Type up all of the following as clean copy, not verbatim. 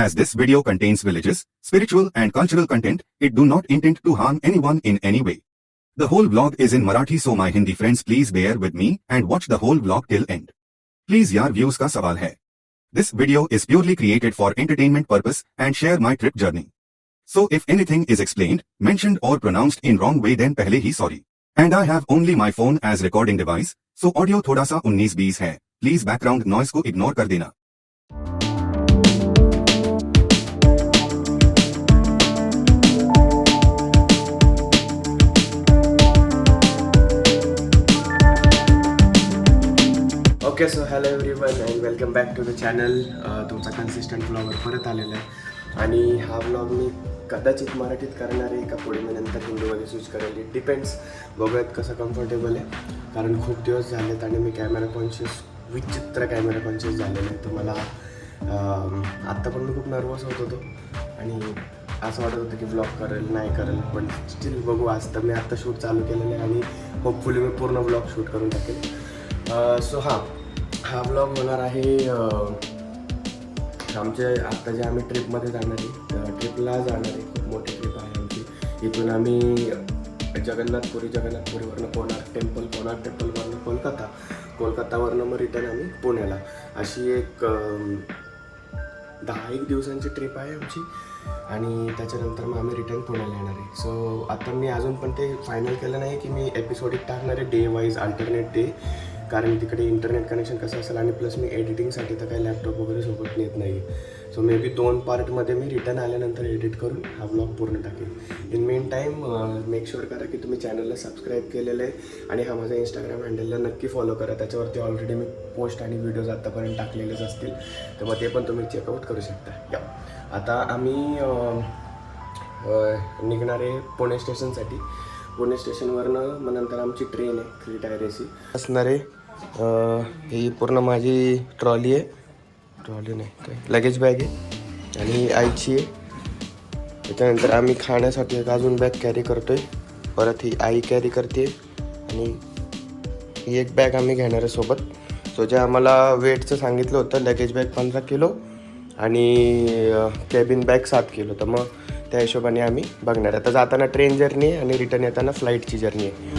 As this video contains religious, spiritual and cultural content, it do not intend to harm anyone in any way. The whole vlog is in Marathi, so my Hindi friends please bear with me and watch the whole vlog till end. Please यार views का सवाल है. This video is purely created for entertainment purpose and share my trip journey. So if anything is explained, mentioned or pronounced in wrong way then पहले ही sorry. And I have only my phone as recording device, so audio थोड़ा सा 19-20 है. Please background noise को ignore कर देना. Okay so hello everyone and welcome back to the channel. तुमचा consistent blogger परत आलेला आहे आणि हा ब्लॉग मी कदाचित मराठीत करणार आहे का पुढे मी नंतर हिंदीमध्ये स्विच करेल. इट डिपेंड्स, बघूयात कसं कम्फर्टेबल आहे. कारण खूप दिवस झालेत आणि मी कॅमेरा कॉन्शियस, विचित्र कॅमेरा कॉन्शियस झालेलं आहे. तर मला आत्ता पण मी खूप नर्वस होत होतो आणि असं वाटत होतं की ब्लॉग करेल नाही करेल, पण स्टील बघू. आज तर मी आत्ता शूट चालू केलेलं आहे आणि होपफुली मी पूर्ण ब्लॉग शूट करून टाकेल. सो हा ब्लॉग होणार आहे आमच्या आत्ता जे आम्ही ट्रिपमध्ये जाणार आहे, ट्रिपला जाणार आहे. खूप मोठी ट्रिप आहे आमची. इथून आम्ही जगन्नाथपुरीवरनं कोणार्क टेम्पलवरनं कोलकातावरनं मग रिटर्न आम्ही पुण्याला. अशी एक 10-1 दिवसांची ट्रिप आहे आमची आणि त्याच्यानंतर मग आम्ही रिटर्न पुण्याला येणार आहे. सो आता मी अजून पण ते फायनल केलं नाही की मी एपिसोडिक टाकणार आहे डे वाईज, अल्टरनेट डे. कारण तिकडे इंटरनेट कनेक्शन कसं असेल आणि प्लस मी एडिटिंगसाठी तर काही लॅपटॉप वगैरे सोबत नेत नाही. सो मे बी 2 पार्टमध्ये मी रिटर्न आल्यानंतर एडिट करून हा ब्लॉग पूर्ण टाकेन. In main time make sure करा की तुम्ही चॅनलला सबस्क्राईब केलेलं आहे आणि हा माझा इंस्टाग्राम हँडलला नक्की फॉलो करा. त्याच्यावरती ऑलरेडी मी पोस्ट आणि व्हिडिओज आत्तापर्यंत टाकलेलेच असतील, तर मग ते पण तुम्ही चेकआउट करू शकता. या आता आम्ही निघणार आहे पुणे स्टेशनसाठी. पुणे स्टेशनवरनं मग नंतर आमची ट्रेन आहे 3 टायर AC असणार आहे. ही पूर्ण माझी ट्रॉली नाही काय लगेज बॅग आहे आणि आईची आहे. त्याच्यानंतर आम्ही खाण्यासाठी एक अजून बॅग कॅरी करतो आहे. परत ही आई कॅरी करते आणि ही एक बॅग आम्ही घेणार आहे सोबत. सो जे आम्हाला वेटचं सांगितलं होतं, लगेज बॅग 15 किलो आणि कॅबिन बॅग 7 किलो. तर मग त्या हिशोबाने आम्ही बघणार. आता जाताना ट्रेन जर्नी आहे आणि रिटर्न येताना फ्लाईटची जर्नी आहे.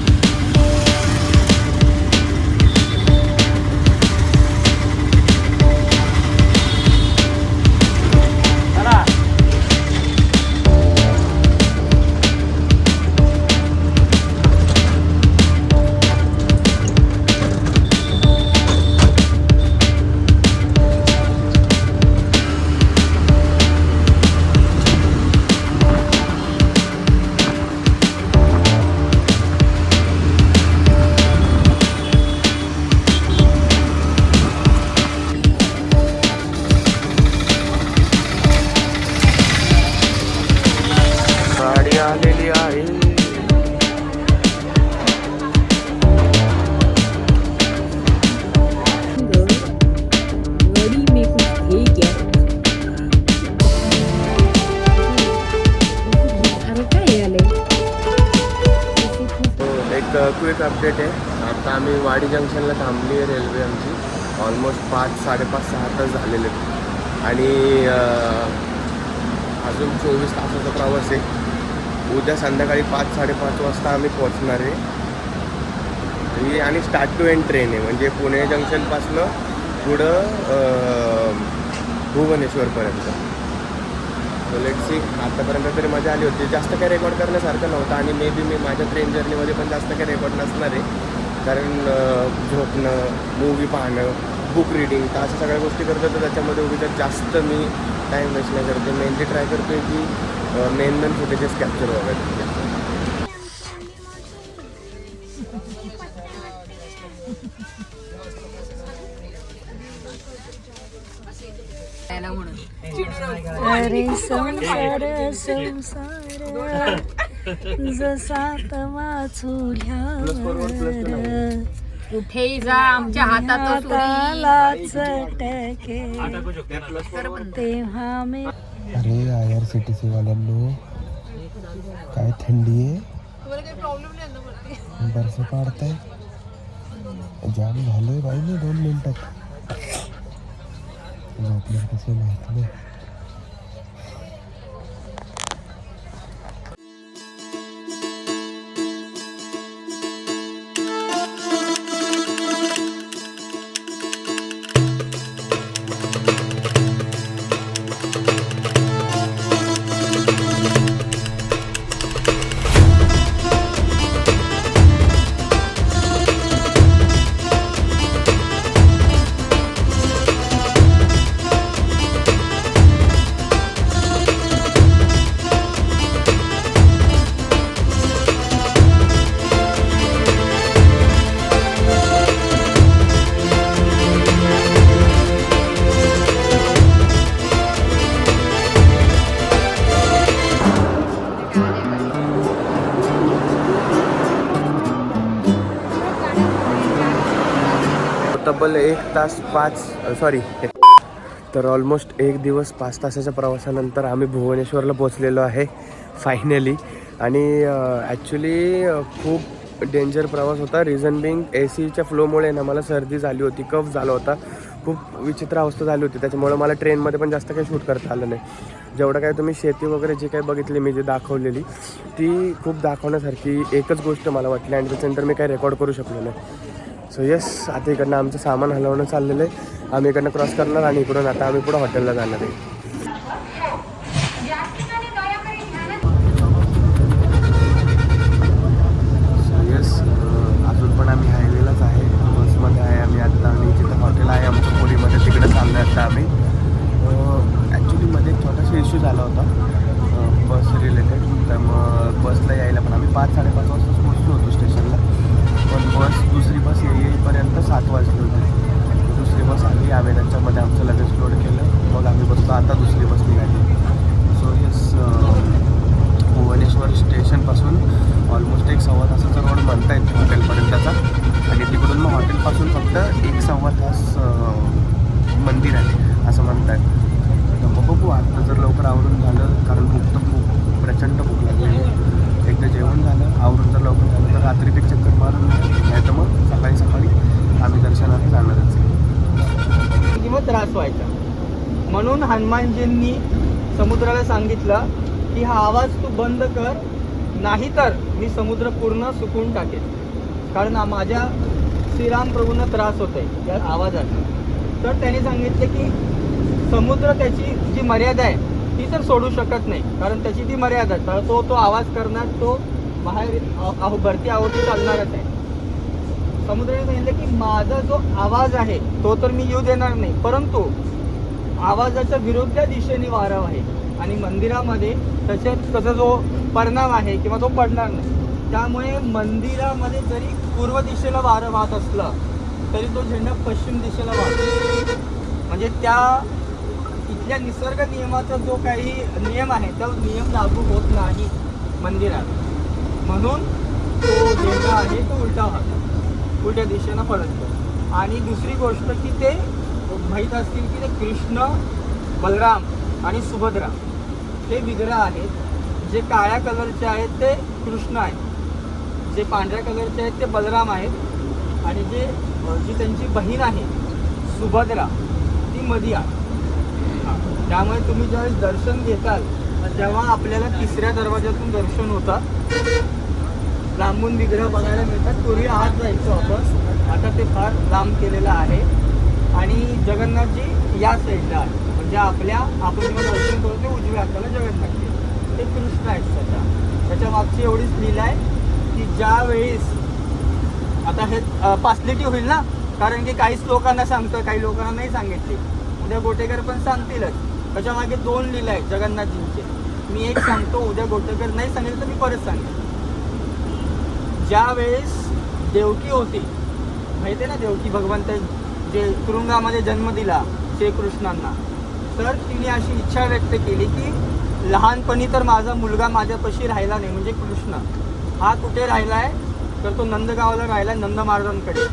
आलेली आहे. एक क्विक अपडेट आहे. आता आम्ही वाडी जंक्शनला थांबली आहे रेल्वे आमची. ऑलमोस्ट 5-5:30-6 तास झालेले आणि अजून 24 तासाचा प्रवास आहे. उद्या संध्याकाळी 5-5:30 वाजता आम्ही पोहोचणार आहे. आणि स्टार्ट टू एंड ट्रेन आहे, म्हणजे पुणे जंक्शनपासनं पुढं भुवनेश्वरपर्यंत. So let's see. आतापर्यंत तरी मजा आली होती. जास्त काही रेकॉर्ड करण्यासारखं नव्हतं आणि मे बी मी माझ्या ट्रेन जर्नीमध्ये पण जास्त काही रेकॉर्ड नसणार आहे. कारण झोपणं, मूवी पाहणं, बुक रिडिंग तर अशा सगळ्या गोष्टी करतो. तर त्याच्यामध्ये उगीच जास्त मी टाईम वेस्ट नाही करते. मेनली ट्राय करतो आहे की मेन फुटेजेस कॅप्चर व्हावेत. अरे संसार जसा तवा चुल्यावर कुठेही जा आमच्या हातात चटके तेव्हा मी. अरे IRCTC वाल्यांनो, काय थंडी आहे. बर्फ पाडताय. जाम झालोय बाई मी 2 मिनिटात. झोपणार कसं माहिती नाही. तब्बल 1 तास 5 तर ऑलमोस्ट 1 दिवस 5 तासाच्या प्रवासानंतर आम्ही भुवनेश्वरला पोचलेलो आहे फायनली. आणि ॲक्च्युली खूप डेंजर प्रवास होता. रिझन बिंग ACच्या फ्लोमुळे ना मला सर्दी झाली होती, कफ झाला होता, खूप विचित्र अवस्था झाली होती. त्याच्यामुळे मला ट्रेनमध्ये पण जास्त काही शूट करता आलं नाही. जेवढं काय तुम्ही शेती वगैरे जे काही बघितली मी जे दाखवलेली ती खूप दाखवण्यासारखी एकच गोष्ट मला वाटली आणि त्याच्यानंतर मी काही रेकॉर्ड करू शकलो नाही. सो येस, आता इकडनं आमचं सामान हलवणं चाललेलं आहे. आम्ही इकडनं क्रॉस करणार आणि इकडून आता आम्ही पुढं हॉटेलला जाणार आहे. अजून पण आम्ही हायवेलाच आहे, बसमध्ये आहे आम्ही आत्ता. आणि जिथं हॉटेल आहे आमचं पुरीमध्ये तिकडे चाललं आहे आता आम्ही. ॲक्च्युली मध्ये एक छोटासा इश्यू झाला होता बस रिलेटेड. त्यामुळं बसला यायला पण आम्ही 5-5:30 वाजताच पोहोचलो होतो स्टेशनला. पण दुसरी बस येईपर्यंत 7 वाजले होते. दुसरी बस आली, आम्ही त्यांच्यामध्ये आमचं लगेच लोड केलं, मग आम्ही बसलो. आता दुसरी बस निघाली. सो येस, भुवनेश्वर स्टेशनपासून ऑलमोस्ट 1-1.25 तासाचा रोड म्हणता येतो हॉटेलपर्यंतचा. आणि तिकडून मग हॉटेलपासून फक्त 1-1.25 तास मंदिर आहे असं म्हणतात. तर मग बघू आता जर लवकर आवरून झालं, कारण भूक तर खूप प्रचंड भूक लागलेली आहे. एकदा जेवण झालं, आवरून जर लवकर झालं तर रात्री एक चक्कर मारून नाही तर मग सकाळी आम्ही दर्शनाला जाणारच आहे. किंवा त्रास व्हायचा म्हणून हनुमानजींनी समुद्राला सांगितलं की हा आवाज तू बंद कर, नाहीतर मी समुद्र पूर्ण सुकून टाकेन. कारण माझ्या श्रीराम प्रभूंना त्रास होतोय या आवाजाचा. तर त्यांनी सांगितले की समुद्र त्याची जी मर्यादा आहे ती तर सोडू शकत नाही, कारण त्याची ती मर्यादा आहे. तर तो आवाज करणार, तो बाहेर भरती आवडती चालणारच आहे. समुद्राने सांगितलं की माझा जो आवाज आहे तो तर मी येऊ देणार नाही, परंतु आवाजाच्या विरुद्ध दिशेने वारा आहे आणि मंदिरामध्ये त्याचा जो परिणाम आहे किंवा तो पडणार नाही. त्यामुळे मंदिरामध्ये जरी पूर्व दिशेला वारं वाहत असलं तरी तो झेंडा पश्चिम दिशेला वाहतो. म्हणजे त्या इथल्या निसर्ग नियमाचा जो काही नियम आहे तो नियम लागू होत नाही मंदिरात. म्हणून तो झेंडा आहे तो उलटा वाहतो, उलट्या दिशेनं पडतो. आणि दुसरी गोष्ट की ते माहीत असतील की ते कृष्ण, बलराम आणि सुभद्रा हे विग्रह आहेत. जे काळ्या कलरचे आहेत ते कृष्ण आहेत, जे पांढऱ्या कलरचे आहेत ते बलराम आहेत, आणि जी त्यांची बहीण आहे सुभद्रा ती मध्ये आहे. त्यामुळे तुम्ही ज्यावेळेस दर्शन घेताल तेव्हा आपल्याला 3ऱ्या दरवाज्यातून दर्शन होतात. लांबून विग्रह बघायला मिळतात. पूर्वी आत जायचो आपण, आता ते फार लांब केलेलं आहे. आणि जगन्नाथजी या साईडला आहे, म्हणजे आपण जेव्हा दर्शन करतो ते उजव्या हाताला जगन्नाथजी, ते कृष्ण आहेत स्वतः. त्याच्या मागची एवढीच लीला आहे की ज्यावेळेस आता हे फॅसिलिटी होईल ना, कारण की काहीच लोकांना सांगतं, काही लोकांना नाही सांगितली. उद्या गोटेकर पण सांगतीलच. त्याच्या मागे 2 लीला आहेत जगन्नाथजींचे. मी एक सांगतो, उद्या गोटेकर नाही सांगितलं तर मी परत सांगेन. ज्यावेळेस देवकी होती, माहिती आहे ना, देवकी भगवंत जे तुरुंगामध्ये जन्म दिला श्रीकृष्णांना, तर तिने अशी इच्छा व्यक्त केली की लहानपणी तर माझा मुलगा माझ्यापाशी राहिला नाही, म्हणजे कृष्ण हा कुठे राहिला आहे तर तो नंदगावला राहिला, नंद महाराजांकडे.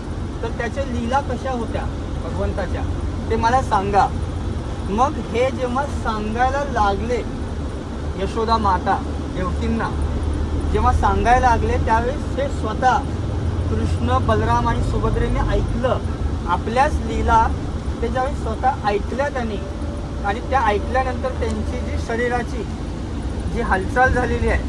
तर त्याच्या लीला कशा होत्या भगवंताच्या ते मला सांगा. मग हे जेव्हा सांगायला लागले यशोदा माता देवकींना, जेव्हा सांगायला लागले त्यावेळेस हे स्वतः कृष्ण, बलराम आणि सुभद्रेने ऐकलं. आपल्याच लीला ते ज्यावेळेस स्वतः ऐकल्या त्यांनी, आणि त्या ऐकल्यानंतर त्यांची जी शरीराची जी हालचाल झालेली आहे,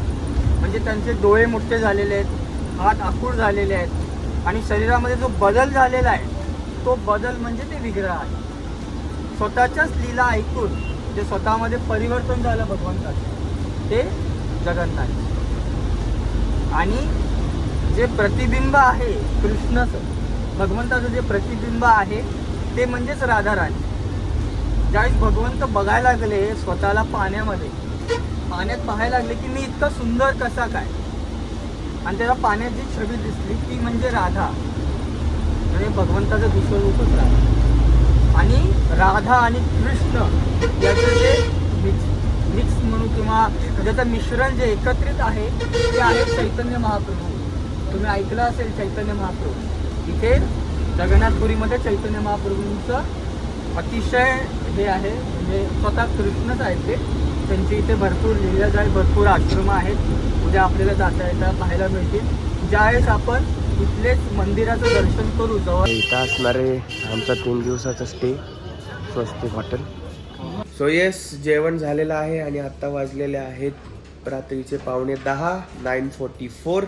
म्हणजे त्यांचे डोळे मोठे झालेले आहेत, हात आखूड झालेले आहेत, आणि शरीरामध्ये जो बदल झालेला आहे तो बदल म्हणजे ते विग्रह आहे. स्वतःच्याच लीला ऐकून जे स्वतःमध्ये परिवर्तन झालं भगवंताचं ते जगन्नाथ. आणि जे प्रतिबिंब आहे कृष्णाचं, भगवंताचं जे प्रतिबिंब आहे ते म्हणजेच राधाराणी. ज्यावेळेस भगवंत बघायला लागले स्वतःला पाण्यामध्ये, पाण्यात पाहायला लागले की मी इतका सुंदर कसा काय, आणि त्याला पाण्यात जी छबी दिसली ती म्हणजे राधा, म्हणजे भगवंताचं विश्वरूपच राधा. आणि राधा आणि कृष्ण याचं जे मिक्स म्हणू किंवा त्याचं मिश्रण जे एकत्रित आहे ते आहे चैतन्य महाप्रभू. तुम्ही ऐकलं असेल चैतन्य महाप्रभू. इथे जगन्नाथपुरीमध्ये चैतन्य महाप्रभूंचं अतिशय हे आहे, म्हणजे स्वतः कृष्णच आहेत ते. त्यांची इथे भरपूर लिहिलं जाईल, भरपूर आश्रम आहेत, उद्या आपल्याला जाता येता पाहायला मिळतील. ज्यावेळेस आपण इथलेच मंदिराचं दर्शन करू जवळ. इथं असणारे आमचा 3 दिवसाचा स्टे स्वस्तिक हॉटेल. सो येस, जेवण झालेलं आहे आणि आत्ता वाजलेले आहेत रात्रीचे 9:15, 9:44.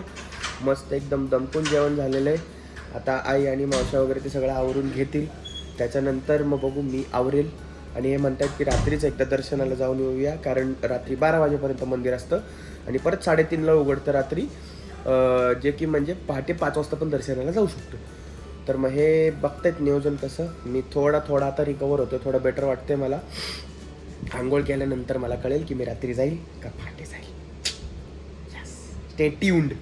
मस्त एकदम दमपून जेवण झालेलं आहे. आता आई आणि मावशा वगैरे ते सगळं आवरून घेतील, त्याच्यानंतर मग बघू मी आवरेल. आणि हे म्हणतात की रात्रीच एकदा दर्शनाला जाऊन येऊया, कारण रात्री 12 वाजेपर्यंत मंदिर असतं आणि परत 3:30ला उघडतं रात्री, जे की म्हणजे पहाटे 5 वाजता पण दर्शनाला जाऊ शकतो. तर मग हे बघतायत नियोजन कसं. मी थोडा आता रिकवर होतो, थोडं बेटर वाटते मला. आंघोळ केल्यानंतर मला कळेल की मी रात्री जाईल का पहाटे जाईल. Stay tuned.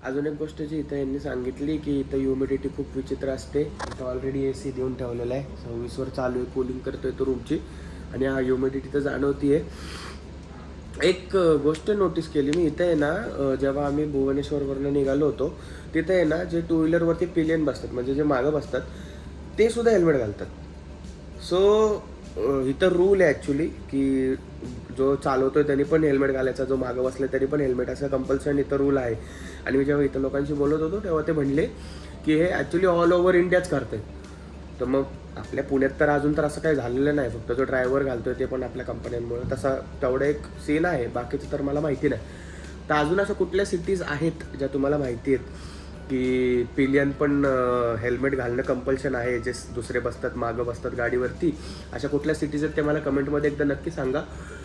अजून एक गोष्ट जी इथं यांनी सांगितली की इथं ह्युमिडिटी खूप विचित्र असते. इथं ऑलरेडी AC देऊन ठेवलेला आहे, 26वर चालू आहे, कूलिंग करतोय तो रूमची, आणि हा ह्युमिडिटी तर जाणवती आहे. एक गोष्ट नोटीस केली मी इथं आहे ना, जेव्हा आम्ही भुवनेश्वरवरनं निघालो होतो तिथं आहे ना, जे 2 व्हीलरवरती पिलियन बसतात म्हणजे जे मागं बसतात ते सुद्धा हेल्मेट घालतात. सो इथं रूल आहे ॲक्च्युली की जो चालवतोय त्यांनी पण हेल्मेट घालायचा, जो मागं बसला तरी पण हेल्मेट, असं कंपल्सन इथं रूल आहे. आणि मी जेव्हा इथं लोकांशी बोलत होतो तेव्हा ते म्हणले की हे ॲक्च्युली ऑल ओव्हर इंडियाच करतंय. तर मग आपल्या पुण्यात तर अजून तर असं काही झालेलं नाही, फक्त जो ड्रायव्हर घालतोय ते पण आपल्या कंपन्यांमुळे, तसा तेवढं एक सीन आहे, बाकीचं तर मला माहिती नाही. तर अजून अशा कुठल्या सिटीज आहेत ज्या तुम्हाला माहिती आहेत की पिलियन पण हेल्मेट घालणं कंपल्शन आहे, जे दुसरे बसतात मागं बसतात गाडीवरती, अशा कुठल्या सिटीज आहेत ते मला कमेंटमध्ये एकदा नक्की सांगा.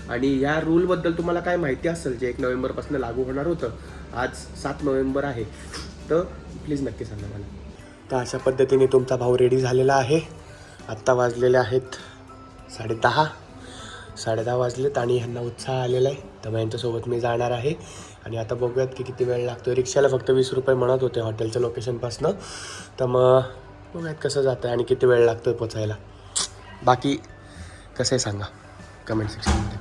आणि या रूलबद्दल तुम्हाला काय माहिती असेल जे 1 नोव्हेंबरपासून लागू होणार होतं, आज 7 नोव्हेंबर आहे, तर प्लीज नक्की सांगा मला. तर अशा पद्धतीने तुमचा भाऊ रेडी झालेला आहे. आत्ता वाजलेले आहेत 10:30 वाजलेत आणि ह्यांना उत्साह आलेला आहे, तर मग यांच्यासोबत मी जाणार आहे. आणि आता बघूयात की किती वेळ लागतो. रिक्षाला फक्त 20 रुपये म्हणत होते हॉटेलच्या लोकेशनपासनं, तर मग बघूयात कसं जातं आणि किती वेळ लागतो पोचायला. बाकी कसं आहे सांगा कमेंट सेक्शनमध्ये.